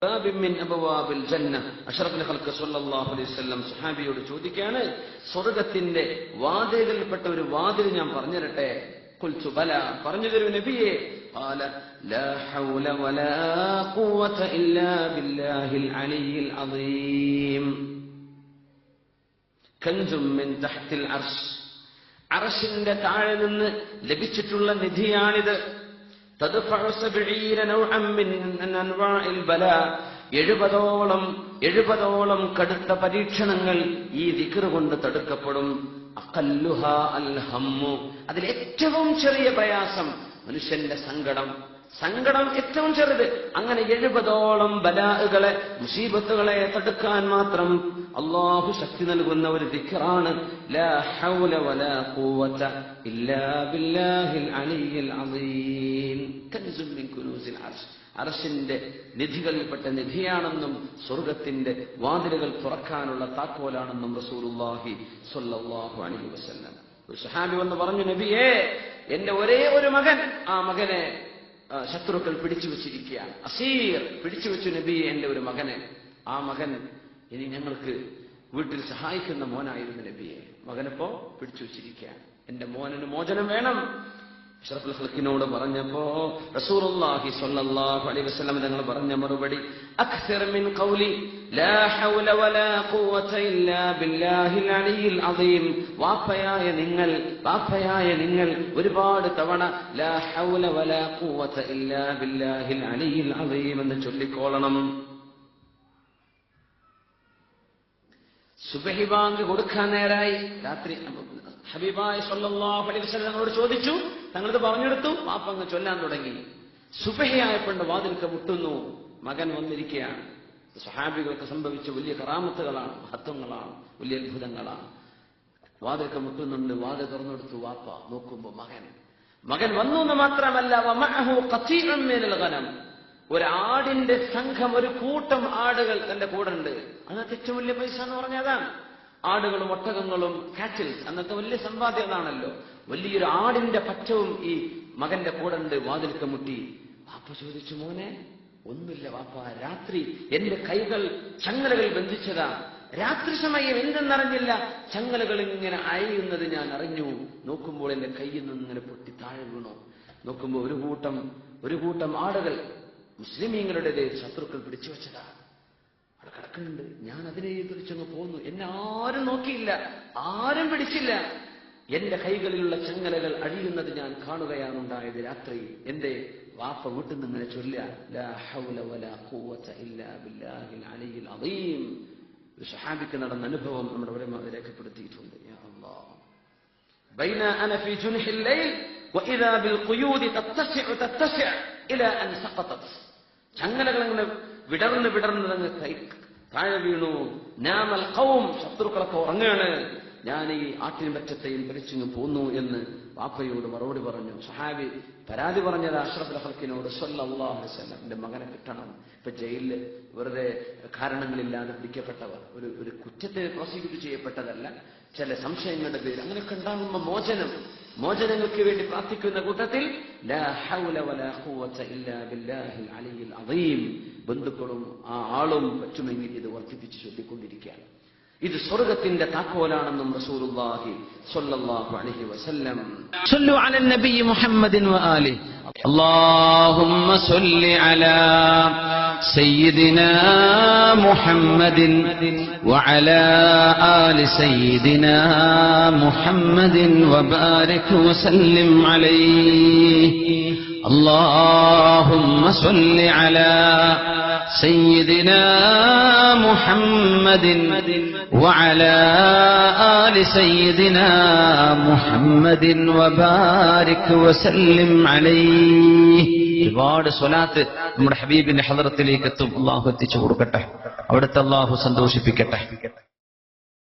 അഷ്റഫുൽ ഖൽഖ് സ്വല്ലല്ലാഹു അലൈഹി വസല്ലം സ്വഹാബിയോട് ചോദിക്കുകയാണ്, സ്വർഗ്ഗത്തിന്റെ വാതിലുകളിൽപ്പെട്ട ഒരു വാതിൽ ഞാൻ പറഞ്ഞു തരട്ടെ? ഖുൽതു ബല, പറഞ്ഞു തരൂ നബിയേ. ഖാല ലാ ഹൗല വലാ ഖുവത ഇല്ലാ ബില്ലാഹിൽ അലിയിൽ അദീം. കൻസും മിൻ തഹ്തിൽ അർശ്, അർശിന്റെ താഴെ നിന്ന് ലഭിച്ചിട്ടുള്ള നിധിയാണിത്. തദ്ഫഉ 70 നൗഅൻ മിൻ അൻവാഇൽ ബലാ, 70ഓളം കടുത്ത പരീക്ഷണങ്ങൾ ഈ ദിക്ർ കൊണ്ട് തടുക്കപ്പെടും. അഖല്ലുഹാ അൽ ഹമ്മു, അതിൽ ഏറ്റവും ചെറിയ പ്രയാസം മനുഷ്യന്റെ സങ്കടം ഏറ്റവും ചെറുത്. അങ്ങനെ 70ഓളം ബലാഅുകളെ, മുസീബത്തുകളെ തടുക്കാൻ മാത്രം അല്ലാഹു ശക്തി നൽകുന്ന ഒരു ദിക്റാണ് ലാ ഹൗല വലാ ഖുവത ഇല്ലാ ബില്ലാഹിൽ അലിയിൽ അദീം. കൻസും മിൻ കുനൂസിൽ അർശ്, അർശിന്റെ നിധികളിൽപ്പെട്ട നിധിയാണെന്നും സ്വർഗത്തിന്റെ വാതിലുകൾ തുറക്കാനുള്ള താക്കോലാണെന്നും റസൂലുള്ളാഹി സ്വല്ലല്ലാഹു അലൈഹി വസല്ലം. ഒരു സഹാബി വന്ന് പറഞ്ഞു, നബിയേ, എന്റെ ഒരേ ഒരു മകൻ, ആ മകനെ ശത്രുക്കൾ പിടിച്ചു വെച്ചിരിക്കുകയാണ്. അസീർ പിടിച്ചു വെച്ചു നബിയെ, എന്റെ ഒരു മകനെ. ആ മകൻ ഇനി ഞങ്ങൾക്ക് വീട്ടിൽ സഹായിക്കുന്ന മോനായിരുന്നു നബിയെ. മകനിപ്പോ പിടിച്ചു വെച്ചിരിക്കുകയാണ്, എന്റെ മോനന് മോചനം വേണം. അഷ്റഫുൽ ഖൽഖിനോട് പറഞ്ഞപ്പോ റസൂലുള്ളാഹി സ്വല്ലല്ലാഹു അലൈഹി വസല്ലം തങ്ങൾ പറഞ്ഞ മറുപടി, അക്സർ മിൻ ഖൗലി ലാ ഹൗല വലാ ഖുവത ഇല്ലാ ബില്ലാഹിൽ അലിയിൽ അദീം. വാപ്പയായ നിങ്ങൾ ഒരുപാട് തവണ ലാ ഹൗല വലാ ഖുവത ഇല്ലാ ബില്ലാഹിൽ അലിയിൽ അദീം എന്ന് ചൊല്ലിക്കോളണം. സുബ്ഹി ബാങ്ക് കൊടുക്കാൻ നേരായി. രാത്രി ഹബീബായ സ്വല്ലല്ലാഹു അലൈഹി വസല്ലം തങ്ങളോട് ചോദിച്ചു, തങ്ങളിത് പറഞ്ഞെടുത്തു. വാപ്പങ്ങ് ചൊല്ലാൻ തുടങ്ങി. സുബ്ഹിയായപ്പോൾ വാതിൽക്ക് മുട്ടുന്നു. മകൻ വന്നിരിക്കുകയാണ്. സ്വഹാബികൾക്ക് സംഭവിച്ച വലിയ കറാമത്തുകളാണ്, മഹത്വങ്ങളാണ്, വലിയ അത്ഭുതങ്ങളാണ്. വാതിൽക്ക് മുട്ടുന്നുണ്ട്. വാതിൽ തുറന്നെടുത്തു. വാപ്പ നോക്കുമ്പോ മകൻ വന്നു എന്ന് മാത്രമല്ല, വമഅഹു ഖതീഉൻ മിനൽ ഗനം, ഒരാടിന്റെ സംഘം, ഒരു കൂട്ടം ആടുകൾ തന്റെ കൂടെ ഉണ്ട്. അന്നത്തെ ഏറ്റവും വലിയ പൈസ എന്ന് പറഞ്ഞാൽ അതാണ്. ആടുകളും ഒട്ടകങ്ങളും കാറ്റിൽസ്, അന്നത്തെ വലിയ സമ്പാദ്യം അതാണല്ലോ. വലിയൊരു ആടിന്റെ പറ്റവും ഈ മകന്റെ കൂടെ ഉണ്ട്. വാതിൽക്ക് മുട്ടി. വാപ്പ ചോദിച്ചു, മോനെ? ഒന്നുമില്ല വാപ്പ, രാത്രി എന്റെ കൈകൾ ചങ്ങലകൾ ബന്ധിച്ചതാ. രാത്രി സമയം എന്തെന്നറിഞ്ഞില്ല, ചങ്ങലകൾ ഇങ്ങനെ അയയുന്നത് ഞാൻ അറിഞ്ഞു. നോക്കുമ്പോൾ എന്റെ കയ്യിൽ നിന്ന് ഇങ്ങനെ പൊട്ടി താഴെ വീണു. നോക്കുമ്പോൾ ഒരു കൂട്ടം ആടുകൾ മുസ്ലിമീങ്ങളുടെ ശത്രുക്കൾ പിടിച്ചു വെച്ചതാ. അവിടെ കിടക്കുന്നുണ്ട്. ഞാൻ അതിനെ എതിർച്ചങ്ങ് പോന്നു. എന്നെ ആരും നോക്കിയില്ല, ആരും പിടിച്ചില്ല. എന്റെ കൈകളിലുള്ള ചങ്ങലകൾ അഴിയുന്നത് ഞാൻ കാണുകയാണ് ഉണ്ടായത് രാത്രി. എന്റെ വാപ്പ വീട്ടിൽ നിന്ന് ഇങ്ങനെ ചൊല്ലുക, ലാ ഹൗല വലാ ഖുവത ഇല്ലാ ബില്ലാഹിൽ അലിയിൽ അദീം. ഒരു സ്വഹാബിക്ക് നടന്ന അനുഭവം നമ്മുടെ ഉലമാ രേഖപ്പെടുത്തിയിട്ടുണ്ട്. യാ അല്ലാഹ്, ബൈന അന ഫീ ജുൻഹിൽ ലൈൽ വഇദാ ബിൽ ഖുയൂദി തത്തസിഅ ഇലാ അൻ സഖതത്. ചങ്ങലകൾ അങ്ങനെ വിടർന്ന് താഴെ വീണു. നാമൽ ഖൗം, ശത്രുക്കളൊക്കെ ഉറങ്ങാണ്. ഞാൻ ഈ ആട്ടിൻ പറ്റത്തെയും പിടിച്ചിങ്ങ് പോന്നു എന്ന് വാപ്പയോട് മറുപടി പറഞ്ഞു. സഹാബി പരാതി പറഞ്ഞത് അഷ്റഫുൽ ഖൽഖിനോട് സ്വല്ലല്ലാഹു അലൈഹി വസല്ലം, എന്റെ മകനെ കിട്ടണം. ഇപ്പൊ ജയിലില് വെറുതെ കാരണങ്ങളില്ലാതെ പിടിക്കപ്പെട്ടവർ, ഒരു കുറ്റത്തെ പ്രോസിക്യൂട്ട് ചെയ്യപ്പെട്ടതല്ല, ചില സംശയങ്ങളുടെ പേര് അങ്ങനെയൊക്കെ ഉണ്ടാകുമ്പോ മോചനങ്ങൾക്ക് വേണ്ടി പ്രാർത്ഥിക്കുന്ന കൂട്ടത്തിൽ ലാ ഹൗല വലാ ഖുവത ഇല്ലാ ബില്ലാഹിൽ അലിയിൽ അദീം. ബന്ധുക്കളും ആ ആളും പറ്റുമെങ്കിൽ ഇത് വർദ്ധിപ്പിച്ച് ചൊല്ലിക്കൊണ്ടിരിക്കുകയാണ്. ഇത് സ്വർഗത്തിന്റെ താക്കോലാണെന്നും റസൂലുള്ളാഹി സ്വല്ലല്ലാഹു അലൈഹി വസല്ലം. സല്ലു അലൻ നബി മുഹമ്മദിൻ വആലിഹി. اللهم صل على سيدنا محمد وعلى آل سيدنا محمد وبارك وسلم عليه. اللهم صل على سيدنا محمد وعلى آل سيدنا محمد وبارك وسلم عليه. ഒരുപാട് സ്വലാത്ത് നമ്മുടെ ഹബീബിന്റെ ഹദറത്തിലേക്ക് എത്തും. അല്ലാഹു എത്തിച്ചു കൊടുക്കട്ടെ. അവിടുത്തെ അല്ലാഹു സന്തോഷിപ്പിക്കട്ടെ.